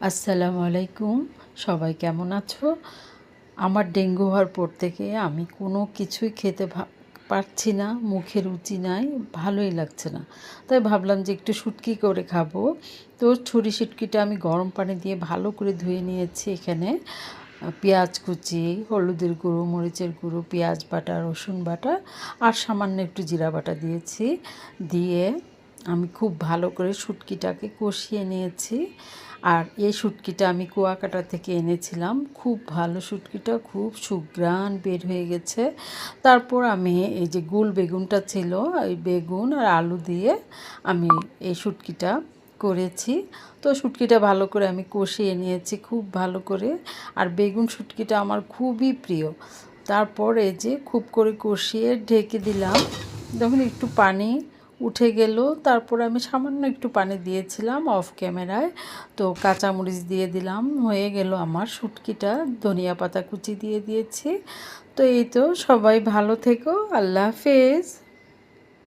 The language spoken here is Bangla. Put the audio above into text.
আসসালামু আলাইকুম। সবাই কেমন আছো? আমার ডেঙ্গু হওয়ার পর থেকে আমি কোনো কিছুই খেতে পারছি না, মুখে রুচি নাই, ভালোই লাগছে না। তাই ভাবলাম যে একটু শুটকি করে খাবো। তো ছুরি শুটকিটা আমি গরম পানি দিয়ে ভালো করে ধুয়ে নিয়েছি। এখানে পেঁয়াজ কুচি, হলুদের গুঁড়ো, মরিচের গুঁড়ো, পেঁয়াজ বাটা, রসুন বাটা আর সামান্য একটু জিরা বাটা দিয়েছি। দিয়ে আমি খুব ভালো করে শুটকিটাকে কষিয়ে নিয়েছি। আর এই শুটকিটা আমি কুয়াকাটা থেকে এনেছিলাম। খুব ভালো শুটকিটা, খুব সুঘ্রাণ বের হয়ে গেছে। তারপর আমি এই যে গোল বেগুনটা ছিল, এই বেগুন আর আলু দিয়ে আমি এই শুটকিটা করেছি। তো শুটকিটা ভালো করে আমি কষিয়ে নিয়েছি খুব ভালো করে। আর বেগুন শুটকিটা আমার খুবই প্রিয়। তারপর এই যে খুব করে কষিয়ে ঢেকে দিলাম। যখন একটু পানি উঠে গেল, তারপর আমি সামান্য একটু পানি দিয়েছিলাম অফ ক্যামেরায়। তো কাঁচামরিচ দিয়ে দিলাম, হয়ে গেল আমার শুটকিটা। ধনিয়া পাতা কুচি দিয়ে দিয়েছি। তো এই তো, সবাই ভালো থেকো। আল্লাহ হাফেজ।